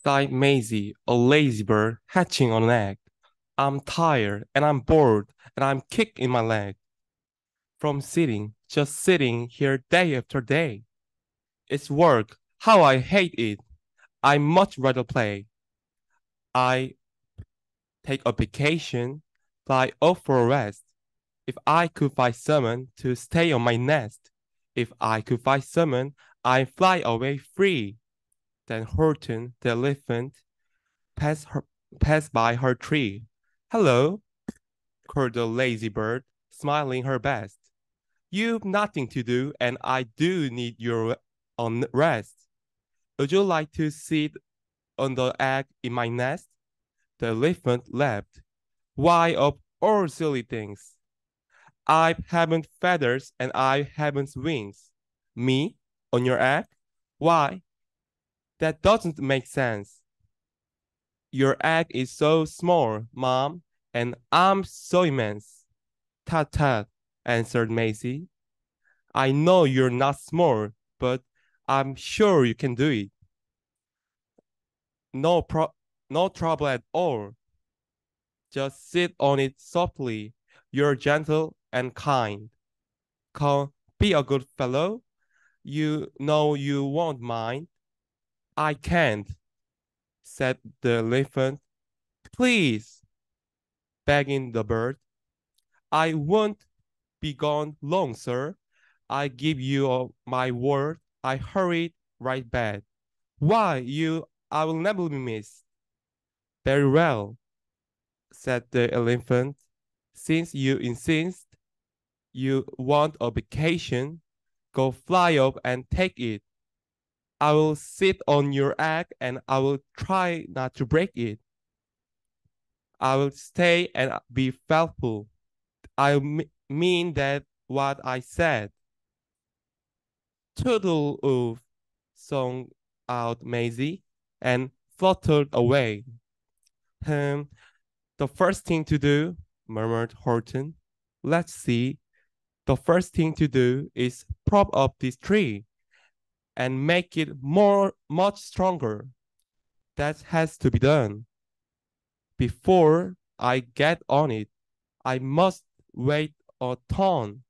sighed Maisie, a lazy bird hatching on an egg. I'm tired and I'm bored and I'm kicked in my leg from just sitting here day after day. It's work. How I hate it. I much rather play. I take a vacation, fly off for a rest. If I could find someone to stay on my nest, if I could find someone, I'd fly away free. Then Horton, the elephant, passed, her, passed by her tree. Hello, called the lazy bird, smiling her best. You've nothing to do, and I do need your rest. Would you like to sit on the egg in my nest? The elephant laughed. Why of all silly things? I haven't feathers and I haven't wings. Me? On your egg? Why? That doesn't make sense. Your egg is so small, Mom, and I'm so immense. Tut tut, answered Macy. I know you're not small, but I'm sure you can do it. No pro no trouble at all. Just sit on it softly. You're gentle and kind. Come, be a good fellow. You know you won't mind. I can't, said the elephant. Please, begging the bird. I won't be gone long, sir. I give you my word. I hurried right back. Why, I will never be missed. Very well, said the elephant. Since you insist you want a vacation, go fly up and take it. I will sit on your egg and I will try not to break it. I will stay and be faithful. Mean that what I said. Toodle oof, sung out Maisie and fluttered away. Hmm, the first thing to do, murmured Horton. Let's see. The first thing to do is prop up this tree and make it much stronger. That has to be done. Before I get on it, I must wait a ton.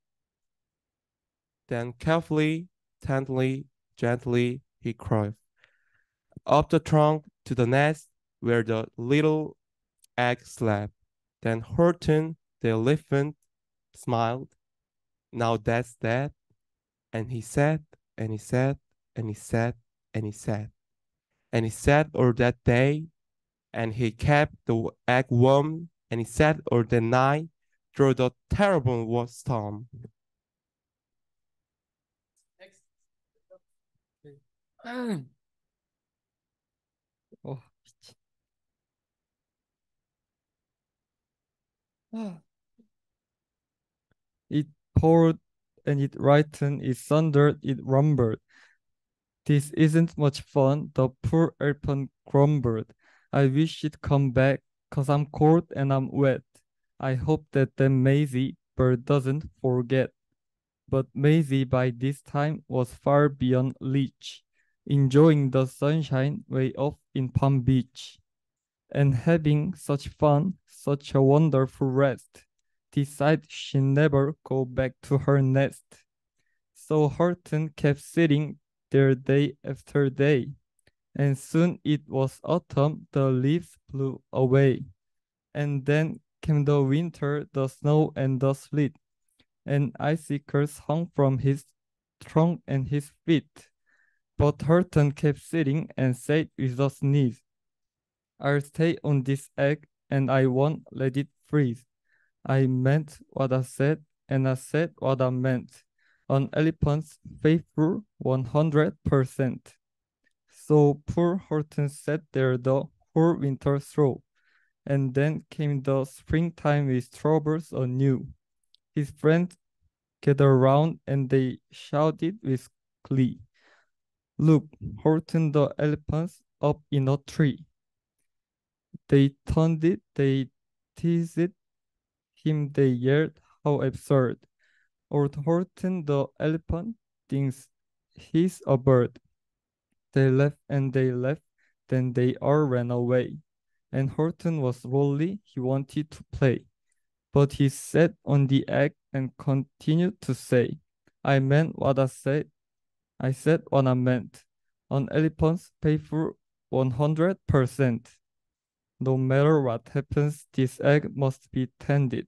Then carefully, tenderly, gently, he crawled up the trunk to the nest where the little egg slept. Then Horton, the elephant, smiled. Now that's that. And he said, and he said, and he said, and he said, and he said all that day, and he kept the egg warm, and he sat all the night through the terrible storm. 어, 아. It poured and it rightened, it thundered, it rumbled. This isn't much fun, the poor elephant grumbled. I wish you'd come back, 'cause I'm cold and I'm wet. I hope that the Maisie bird doesn't forget. But Maisie by this time was far beyond reach, enjoying the sunshine way off in Palm Beach, and having such fun, such a wonderful rest. Decided she'd never go back to her nest. So Horton kept sitting there day after day, and soon it was autumn, the leaves blew away. And then came the winter, the snow and the sleet, and icicles hung from his trunk and his feet. But Horton kept sitting and said with a sneeze, I'll stay on this egg and I won't let it freeze. I meant what I said and I said what I meant. An elephant's faithful 100%. So poor Horton sat there the whole winter through, and then came the springtime with troubles anew. His friends gathered round and they shouted with glee. Look, Horton the elephant's up in a tree. They taunted it, they teased him, they yelled, how absurd. Old Horton the elephant thinks he's a bird. They laughed and they laughed. Then they all ran away. And Horton was lonely, he wanted to play. But he sat on the egg and continued to say, I meant what I said what I meant. On elephants pay for 100%. No matter what happens, this egg must be tended.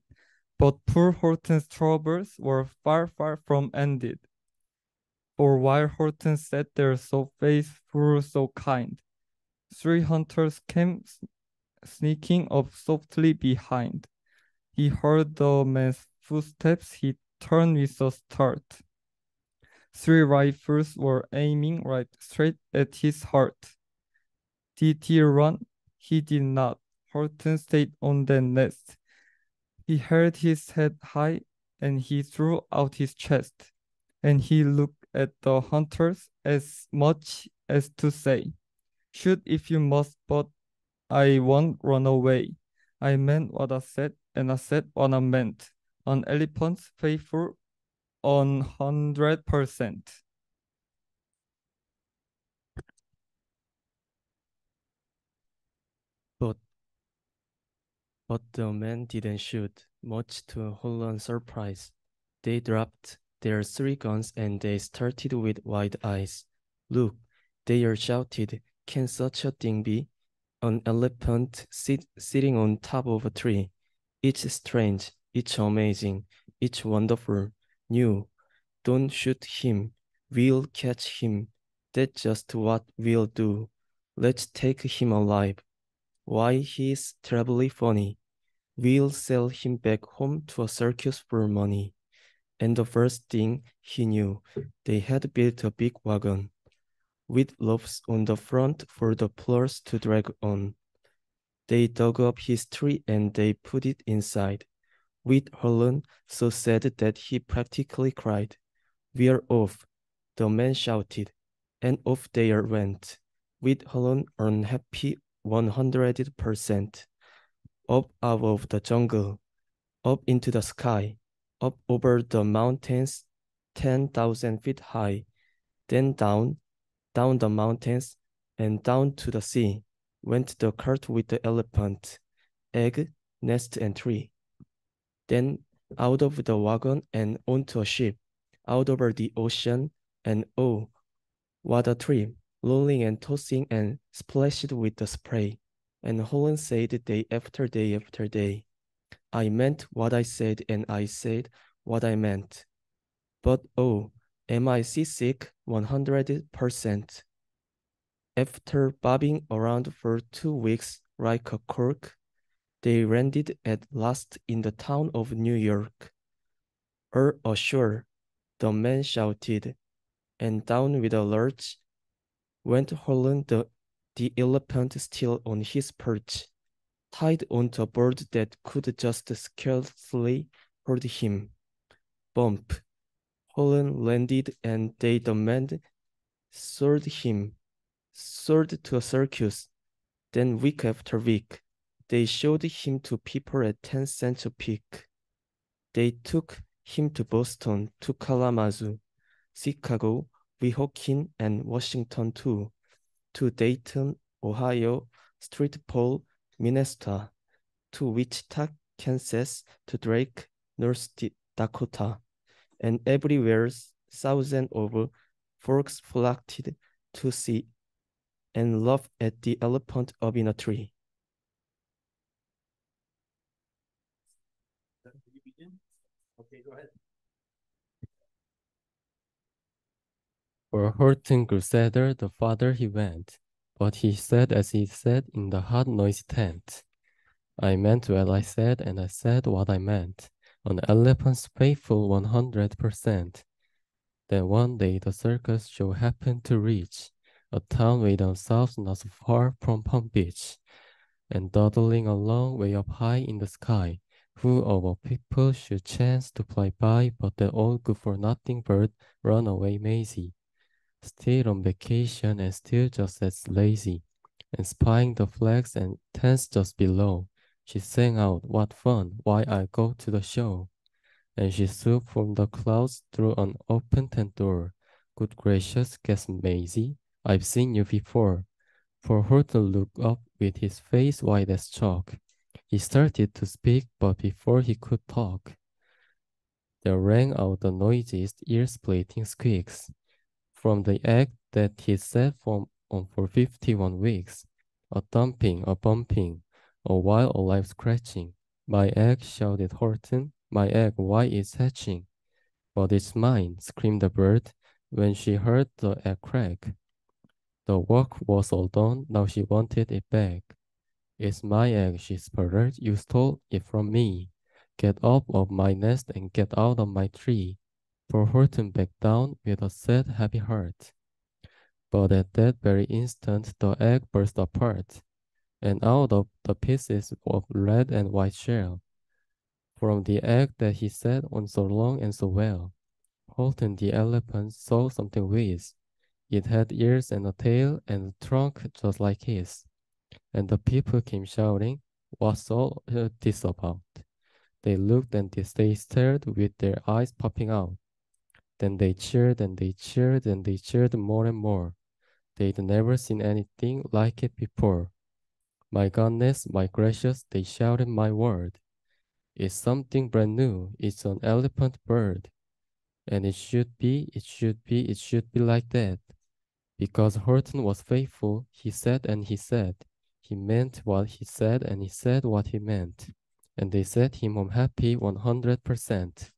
But poor Horton's troubles were far, far from ended. For while Horton sat there so faithful, so kind, 3 hunters came sneaking up softly behind. He heard the man's footsteps, he turned with a start. 3 rifles were aiming right straight at his heart. Did he run? He did not. Horton stayed on the nest. He held his head high and he threw out his chest. And he looked at the hunters as much as to say, shoot if you must, but I won't run away. I meant what I said, and I said what I meant. An elephant's faithful 100%. But the men didn't shoot, much to Holland's surprise. They dropped their 3 guns and they started with wide eyes. Look, they all shouted, can such a thing be? An elephant sitting on top of a tree. It's strange, it's amazing, it's wonderful, new. Don't shoot him, we'll catch him. That's just what we'll do. Let's take him alive. Why, he's terribly funny. We'll sell him back home to a circus for money. And the first thing he knew, they had built a big wagon with ropes on the front for the floors to drag on. They dug up his tree and they put it inside, with Holland so sad that he practically cried. We're off, the man shouted, and off they went, with Holland unhappy 100%. Up out of the jungle, up into the sky, up over the mountains 10,000 feet high, then down the mountains, and down to the sea went the cart with the elephant, egg, nest, and tree. Then out of the wagon and onto a ship, out over the ocean, and oh, what a trip, rolling and tossing and splashed with the spray. And Holland said day after day after day, I meant what I said and I said what I meant. But oh, am I seasick 100%. After bobbing around for 2 weeks like a cork, they landed at last in the town of New York. Ashore, the man shouted, and down with a lurch went Holland the elephant still on his perch, tied onto a board that could just scarcely hold him. Bump! Holland landed and they the man sold to a circus. Then week after week, they showed him to people at 10 cents a peek. They took him to Boston, to Kalamazoo, Chicago, Weehawken, and Washington too, to Dayton, Ohio, Street Pole, Minnesota, to Wichita, Kansas, to Drake, North Dakota, and everywhere thousands of folks flocked to see and laugh at the elephant up in a tree. Okay, go ahead. For Horton grew sadder the farther he went, but he said as he sat in the hot noisy tent, I meant what I said and I said what I meant, an elephant's faithful 100%. Then one day the circus show happened to reach a town way down south not so far from Palm Beach, and dawdling along way up high in the sky, who of all people should chance to fly by but that old good-for-nothing bird, runaway Maisie, still on vacation and still just as lazy, and spying the flags and tents just below, she sang out, what fun, why I go to the show. And she swooped from the clouds through an open tent door. Good gracious, gasped Maisie, I've seen you before. For Horton looked up with his face white as chalk. He started to speak, but before he could talk, there rang out the noisiest ear-splitting squeaks from the egg that he sat on for 51 weeks. A thumping, a bumping, a while alive scratching. My egg, shouted Horton. My egg, why is hatching? But it's mine, screamed the bird when she heard the egg crack. The work was all done, now she wanted it back. It's my egg, she sputtered. You stole it from me. Get up of my nest and get out of my tree. Poor Horton backed down with a sad, heavy heart. But at that very instant, the egg burst apart, and out of the pieces of red and white shell, from the egg that he sat on so long and so well, Horton the elephant saw something whiz. It had ears and a tail and a trunk just like his. And the people came shouting, "What's all this about?" They looked and they stared with their eyes popping out. Then they cheered and they cheered and they cheered more and more. They'd never seen anything like it before. My goodness, my gracious, they shouted my word. It's something brand new. It's an elephant bird. And it should be like that. Because Horton was faithful, he said and he said. He meant what he said and he said what he meant. And they sent him home happy 100%.